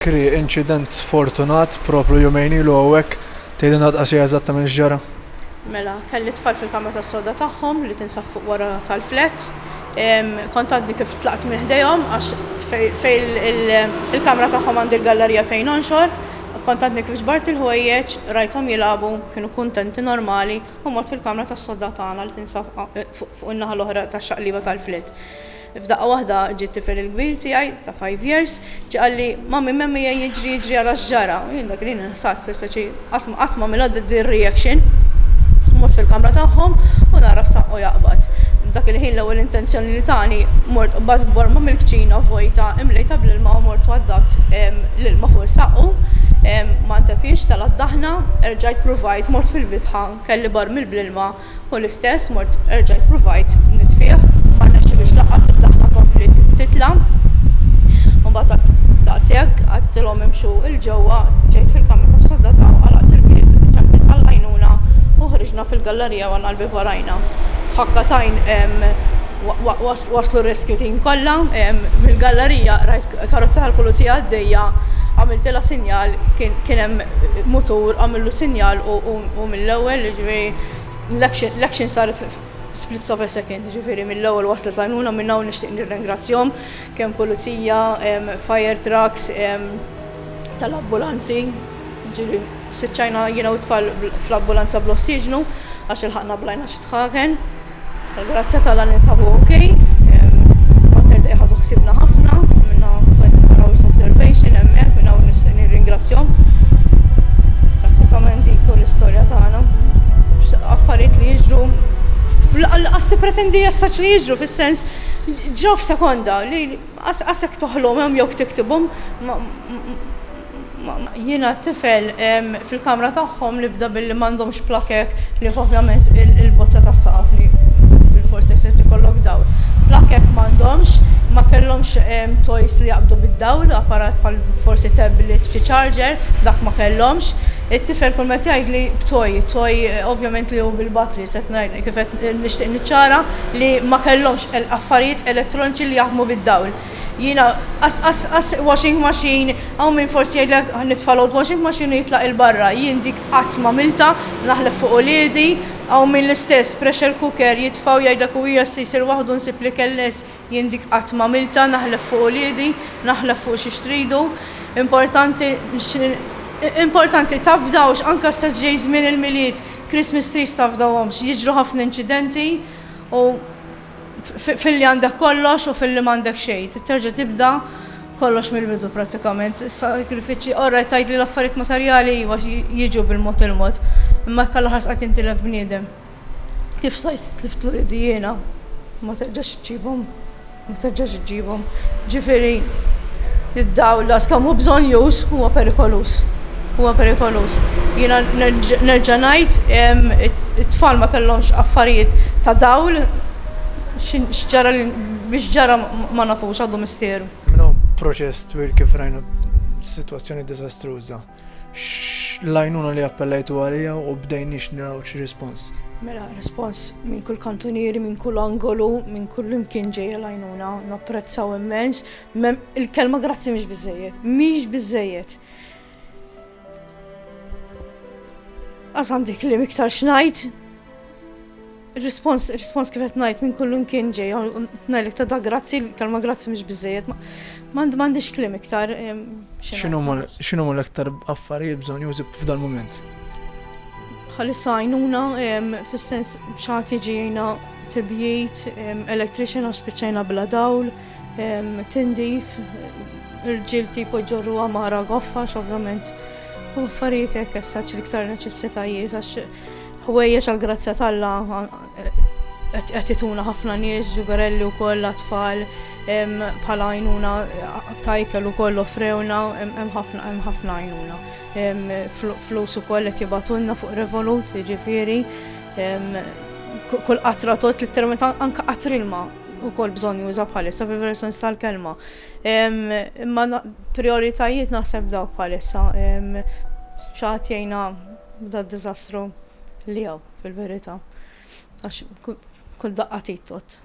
Kri incident sfortunat propju jumejn ilu hawnhekk tgħidilna daqsxejn eżattament x'ġara. Mela, kelli tfal fil-kamra tas-soda tagħhom li tinsab fuq wara tal-flat. Kont għadni kif tlaqt minn ħdejhom għax fejn il-kamra tagħhom għandi l-gallerija fejn onxor. Kont għadni kif ġbart il-ħwejjeġ, rajthom jilagħbu, kienu kuntenti normali u mort fil-kamra tas-soda tagħna li tinsab fuq in-naħa l-oħra tax-xaqliba tal-flat. F'daqqa waħda ġiet tifel il-kbir tiegħi ta' 5 years, ġie qal li mammi memmi jiġri ara x'ġara. Jien dak li nsat speċi qatt ma milgħod dir-reaction. Mort fil-kamra tagħhom u nara s-saqqu jaqbad. Dak il-ħin l-ewwel intenzjoni li tani mort bad borma mill-kċina vojta imlejta bl-ilma u mort għaddabt l-ilma fuq is-saqqu. Ma ntefix tal-addaħna, erġajt provajt mort fil-bitħa, kelli bar mill-bl-ilma u l-istess mort erġajt provajt nitfih. Biex laqqas id-daħna komplet titla. Mbagħad daqshekk għadtilhom imxu il-ġewwa, ġejt fil-kamra tas-soda ta' għalaqt il-bieb tal-għajnuna u ħriġna fil-gallerija u għandna l-bieb warajna. F'ħakkatajn waslu rescue team kollha, mill-gallerija rajt karozza tal-pulizija għaddejja, għamiltilha sinjal, kien hemm mutur għamillu sinjal u mill-ewwel ġifieri l-action saret splits of a second, ġifieri mill-ewwel waslet għajnuna minn hawn nixtieq nirringrazzjahom kemm pulizija, fire trucks, tal-ambulanzi. Ġifieri spiċċajna jiena u tfal fl-ambulanza bl-ossiġnu għax ilħaqna blajna xi tħaħen. Grazzja tal ninsabu okej. Mater dej ħadu ħsibna ħafna, minna kont observation hemmhekk minn hawn nixtieq nirringrazzjahom. Prattikament dik l-istorja tagħna. Affarijiet li jiġru Għasti pretendi jessaċ li jiġru fil-sens ġew f'sekonda li għasek toħlom jew tiktibhom. Jiena tifel fil-kamra tagħhom li bda billi m'għandhomx plakek li ovvjament il-bozza tas-saqaf li bil-forsi se tikollok dawl. Plakek m'għandhomx, ma kellhomx toys li jaqbdu bid-dawl, apparat bħal forsi tablet fi charger, dak ma kellhomx. It-tifel kull meta jgħid li b'toj ovvjament li hu bil-battery set ngħid kif qed nixtieq niċċara li ma kellhomx affarijiet elettroniċi li jaħdmu bid-dawl. Jiena as washing machine hawn min forsi jgħidlek nitfalgħu washing machine u jitlaq il-barra. Jien dik qatt m'għamilta naħlef fuq uliedi hawn min l-istess pressure cooker jitfgħu jgħidlek u hija jsir waħdu nsib li kelless jien dik qatt m'għamilta naħlef fuq uliedi, naħlef fuq xi xtridu. Importanti tafdawx anka stess ġej żmien il-milied, Christmas trees tafdawhomx, jiġru ħafna inċidenti u fil-li għandek kollox u fil-li m'għandek xejn. Terġa' tibda kollox mill-bidu prattikament. Sakrifiċċji orra tajt li l-affarijiet materjali jiġu bil-mod il-mod, imma kellha ħarsqak intilef bniedem. Kif stajt tlift l-idi jiena ma terġax iġġibhom, ma terġax iġġibhom. Ġifieri id-dawl kemm hu bżonn już huwa perikolus. Huwa perikolus. Jiena nerġa' ngħid it-tfal ma kellhomx affarijiet ta' dawl x'ġara biex ġara ma nafux għadu misteru. Minnu proċess twil kif rajna sitwazzjoni diżastruża. L-għajnuna li appellajtu għalija u bdejniex naraw xi rispons. Mela rispons minn kull kantunieri, minn kull angolu, minn kull imkien ġejja l-għajnuna, napprezzaw immens. Il-kelma grazzi mhix biżejjed, mhix biżejjed. Għandi kliem iktar x'ngħid. Rispons kif qed ngħid minn kull imkien ġej, ngħidlek ta' grazzi, kelma grazzi mhix biżejjed. M'għandix kliem iktar. X'inhuma l-iktar affarijiet bżonn jużi f'dan mument? Bħalissa għajnuna fis-sens xagħti ġejna tibjiet, electrician għax spiċċajna bla dawl, tindif, irġiel tipo jġorruha mara goffax ovvjament. U affarijiet hekk essaċ l-iktar neċessitajiet għax ħwejjeġ għall-grazzja tal-Alla qed ituna ħafna nies, ġugarelli wkoll tfal bħala għajnuna tajkel ukoll offrewna hemm ħafna għajnuna. Flus ukoll qed jibatulna fuq Revolut, jiġifieri kull qatra tot litteralment anke qatr ilma ukoll bżonn juża bħalissa fil-versjoni tal-kelma. Imma prioritajiet naħseb dawk bħalissa xagħti jgħinna b'da d-diżastru li hawn fil-verità. Għax kull daqqa tot.